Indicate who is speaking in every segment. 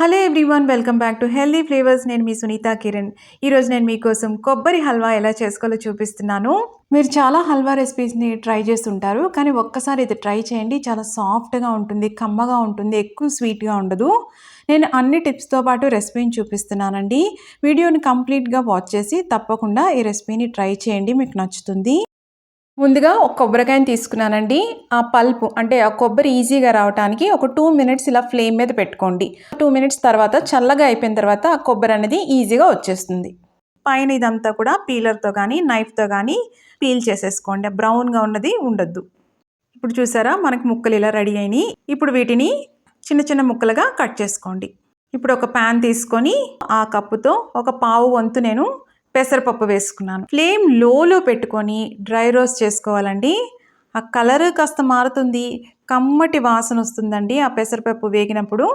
Speaker 1: Hello everyone, welcome back to healthy flavours. నేను మీ సునీత కిరణ్. ఈరోజు నేను మీకోసం కొబ్బరి హల్వా ఎలా చేసుకోవాలో చూపిస్తున్నాను. మీరు చాలా హల్వా రెసిపీస్ని ట్రై చేస్తుంటారు, కానీ ఒక్కసారి ఇది ట్రై చేయండి. చాలా సాఫ్ట్గా ఉంటుంది, కమ్మగా ఉంటుంది, ఎక్కువ స్వీట్గా ఉండదు. నేను అన్ని టిప్స్తో పాటు రెసిపీని చూపిస్తున్నానండి. వీడియోని కంప్లీట్గా వాచ్ చేసి తప్పకుండా ఈ రెసిపీని ట్రై చేయండి, మీకు నచ్చుతుంది. ముందుగా ఒక కొబ్బరికాయని తీసుకున్నానండి. ఆ పల్పు అంటే ఆ కొబ్బరి ఈజీగా రావడానికి ఒక 2 మినిట్స్ ఇలా ఫ్లేమ్ మీద పెట్టుకోండి. 2 మినిట్స్ తర్వాత చల్లగా అయిపోయిన తర్వాత ఆ కొబ్బరి అనేది ఈజీగా వచ్చేస్తుంది. పైన ఇదంతా కూడా పీలర్తో కానీ నైఫ్తో కానీ పీల్ చేసేసుకోండి. బ్రౌన్గా ఉన్నది ఉండొద్దు. ఇప్పుడు చూసారా, మనకి ముక్కలు ఇలా రెడీ అయినాయి. ఇప్పుడు వీటిని చిన్న చిన్న ముక్కలుగా కట్ చేసుకోండి. ఇప్పుడు ఒక ప్యాన్ తీసుకొని ఆ కప్పుతో ఒక పావు వంతు నేను పెసరపప్పు వేసుకున్నాను. ఫ్లేమ్ లోలో పెట్టుకొని డ్రై రోస్ట్ చేసుకోవాలండి. ఆ కలర్ కాస్త మారుతుంది, కమ్మటి వాసన వస్తుందండి ఆ పెసరపప్పు వేగినప్పుడు.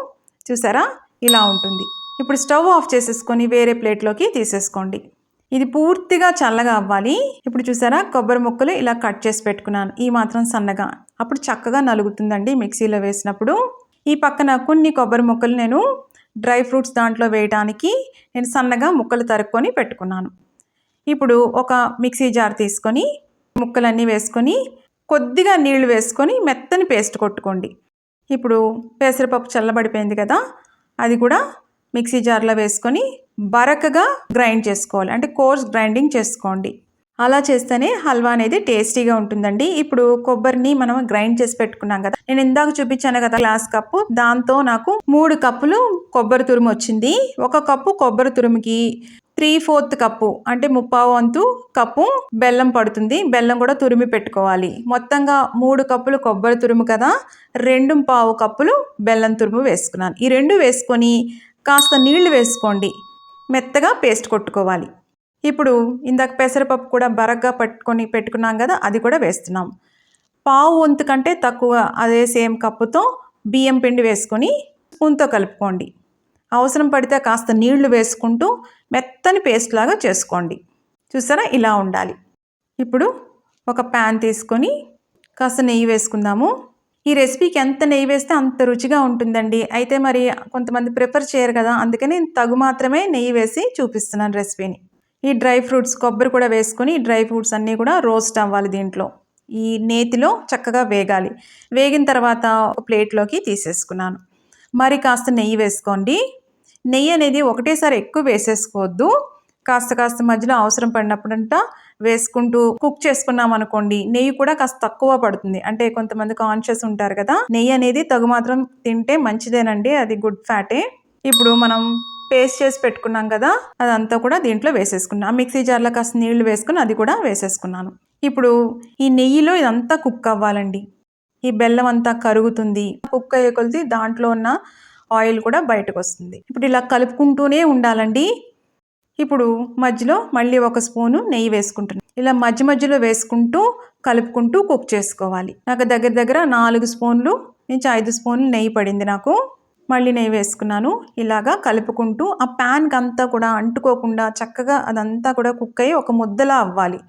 Speaker 1: చూసారా, ఇలా ఉంటుంది. ఇప్పుడు స్టవ్ ఆఫ్ చేసేసుకొని వేరే ప్లేట్లోకి తీసేసుకోండి. ఇది పూర్తిగా చల్లగా అవ్వాలి. ఇప్పుడు చూసారా, కొబ్బరి ముక్కలు ఇలా కట్ చేసి పెట్టుకున్నాను, ఈ మాత్రం సన్నగా. అప్పుడు చక్కగా నలుగుతుందండి మిక్సీలో వేసినప్పుడు. ఈ పక్కన కొన్ని కొబ్బరి ముక్కలు నేను డ్రై ఫ్రూట్స్ దాంట్లో వేయడానికి నేను సన్నగా ముక్కలు తరుక్కొని పెట్టుకున్నాను. ఇప్పుడు ఒక మిక్సీ జార్ తీసుకొని ముక్కలన్నీ వేసుకొని కొద్దిగా నీళ్లు వేసుకొని మెత్తని పేస్ట్ కొట్టుకోండి. ఇప్పుడు పెసరపప్పు చల్లబడిపోయింది కదా, అది కూడా మిక్సీ జార్లో వేసుకొని బరకగా గ్రైండ్ చేసుకోవాలి. అంటే కోర్స్ గ్రైండింగ్ చేసుకోండి. అలా చేస్తేనే హల్వా అనేది టేస్టీగా ఉంటుందండి. ఇప్పుడు కొబ్బరిని మనం గ్రైండ్ చేసి పెట్టుకున్నాం కదా, నేను ఇందాక చూపించాను కదా గ్లాస్ కప్పు, దాంతో నాకు 3 కప్పులు కొబ్బరి తురుము వచ్చింది. ఒక కప్పు కొబ్బరి తురుముకి 3/4 కప్పు అంటే 3/4 వంతు కప్పు బెల్లం పడుతుంది. బెల్లం కూడా తురిమి పెట్టుకోవాలి. మొత్తంగా 3 కప్పులు కొబ్బరి తురుము కదా, 2/4 కప్పులు బెల్లం తురుము వేసుకున్నాను. ఈ 2 వేసుకొని కాస్త నీళ్లు వేసుకోండి, మెత్తగా పేస్ట్ కొట్టుకోవాలి. ఇప్పుడు ఇందాక పెసరపప్పు కూడా బరగ్గా పెట్టుకున్నాం కదా, అది కూడా వేస్తున్నాం. పావు వంతు కంటే తక్కువ అదే సేమ్ కప్పుతో బియ్యం పిండి వేసుకొని స్పూన్తో కలుపుకోండి. అవసరం పడితే కాస్త నీళ్లు వేసుకుంటూ మెత్తని పేస్ట్ లాగా చేసుకోండి. చూసారా, ఇలా ఉండాలి. ఇప్పుడు ఒక ప్యాన్ తీసుకొని కాస్త నెయ్యి వేసుకుందాము. ఈ రెసిపీకి ఎంత నెయ్యి వేస్తే అంత రుచిగా ఉంటుందండి. అయితే మరి కొంతమంది ప్రిఫర్ చేయరు కదా, అందుకని తగు మాత్రమే నెయ్యి వేసి చూపిస్తున్నాను రెసిపీని. ఈ డ్రై ఫ్రూట్స్ కొబ్బరి కూడా వేసుకొని డ్రై ఫ్రూట్స్ అన్నీ కూడా రోస్ట్ అవ్వాలి. దీంట్లో ఈ నేతిలో చక్కగా వేగాలి. వేగిన తర్వాత ఒక ప్లేట్లోకి తీసేసుకున్నాను. మరి కాస్త నెయ్యి వేసుకోండి. నెయ్యి అనేది ఒకటేసారి ఎక్కువ వేసేసుకోవద్దు. కాస్త కాస్త మధ్యలో అవసరం పడినప్పుడంతా వేసుకుంటూ కుక్ చేసుకున్నాం అనుకోండి, నెయ్యి కూడా కాస్త తక్కువ పడుతుంది. అంటే కొంతమంది కాన్షియస్ ఉంటారు కదా, నెయ్యి అనేది తగు మాత్రం తింటే మంచిదేనండి, అది గుడ్ ఫ్యాటే. ఇప్పుడు మనం పేస్ట్ చేసి పెట్టుకున్నాం కదా, అదంతా కూడా దీంట్లో వేసేసుకున్నాం. మిక్సీ జార్లో కాస్త నీళ్లు వేసుకుని అది కూడా వేసేసుకున్నాను. ఇప్పుడు ఈ నెయ్యిలో ఇదంతా కుక్ అవ్వాలండి. ఈ బెల్లం అంతా కరుగుతుంది. కుక్ అయ్యే కొలిది దాంట్లో ఉన్న ఆయిల్ కూడా బయటకు వస్తుంది. ఇప్పుడు ఇలా కలుపుకుంటూనే ఉండాలండి. ఇప్పుడు మధ్యలో మళ్ళీ ఒక స్పూను నెయ్యి వేసుకుంటున్నాను. ఇలా మధ్య మధ్యలో వేసుకుంటూ కలుపుకుంటూ కుక్ చేసుకోవాలి. నాకు దగ్గర దగ్గర 4 స్పూన్లు నుంచి 5 స్పూన్లు నెయ్యి పడింది నాకు. మళ్ళీ నెయ్యి వేసుకున్నాను. ఇలాగా కలుపుకుంటూ ఆ ప్యాన్కి అంతా కూడా అంటుకోకుండా చక్కగా అదంతా కూడా కుక్ అయ్యి ఒక ముద్దలా అవ్వాలి.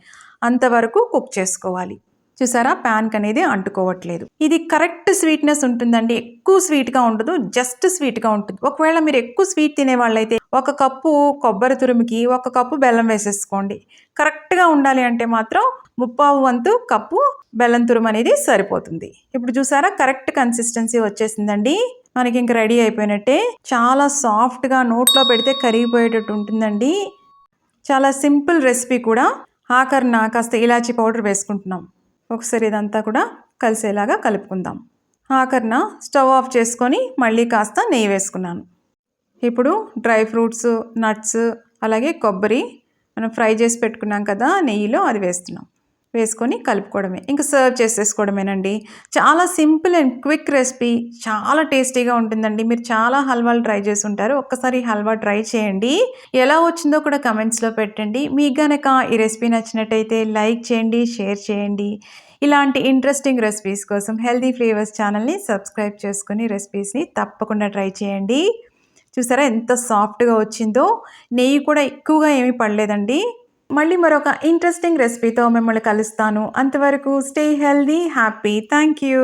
Speaker 1: అంతవరకు కుక్ చేసుకోవాలి. చూసారా, ప్యాన్కి అనేది అంటుకోవట్లేదు. ఇది కరెక్ట్ స్వీట్నెస్ ఉంటుందండి. ఎక్కువ స్వీట్గా ఉండదు, జస్ట్ స్వీట్గా ఉంటుంది. ఒకవేళ మీరు ఎక్కువ స్వీట్ తినే వాళ్ళైతే 1 కప్పు కొబ్బరి తురుముకి 1 కప్పు బెల్లం వేసేసుకోండి. కరెక్ట్గా ఉండాలి అంటే మాత్రం 3/4 వంతు కప్పు బెల్లం తురుము అనేది సరిపోతుంది. ఇప్పుడు చూసారా, కరెక్ట్ కన్సిస్టెన్సీ వచ్చేసిందండి. మనకి ఇంక రెడీ అయిపోయినట్టే. చాలా సాఫ్ట్గా నోట్లో పెడితే కరిగిపోయేటట్టు ఉంటుందండి. చాలా సింపుల్ రెసిపీ కూడా. ఆఖరిన కాస్త ఇలాచీ పౌడర్ వేసుకుంటున్నాం. ఒకసారి ఇదంతా కూడా కలిసేలాగా కలుపుకుందాం. ఆఖరిన స్టవ్ ఆఫ్ చేసుకొని మళ్ళీ కాస్త నెయ్యి వేసుకున్నాను. ఇప్పుడు డ్రై ఫ్రూట్స్, నట్స్, అలాగే కొబ్బరి మనం ఫ్రై చేసి పెట్టుకున్నాం కదా నెయ్యిలో, అది వేస్తున్నాం. వేసుకొని కలుపుకోవడమే, ఇంకా సర్వ్ చేసేసుకోవడమేనండి. చాలా సింపుల్ అండ్ క్విక్ రెసిపీ, చాలా టేస్టీగా ఉంటుందండి. మీరు చాలా హల్వాలు ట్రై చేసి ఉంటారు, ఒక్కసారి హల్వా ట్రై చేయండి. ఎలా వచ్చిందో కూడా కమెంట్స్లో పెట్టండి. మీకు గనక ఈ రెసిపీ నచ్చినట్టయితే లైక్ చేయండి, షేర్ చేయండి. ఇలాంటి ఇంట్రెస్టింగ్ రెసిపీస్ కోసం హెల్దీ ఫ్లేవర్స్ ఛానల్ని సబ్స్క్రైబ్ చేసుకొని రెసిపీస్ని తప్పకుండా ట్రై చేయండి. చూసారా ఎంత సాఫ్ట్గా వచ్చిందో. నెయ్యి కూడా ఎక్కువగా ఏమీ పడలేదండి. మళ్ళీ మరొక ఇంట్రెస్టింగ్ రెసిపీతో మిమ్మల్ని కలుస్తాను. అంతవరకు stay healthy, happy. Thank you.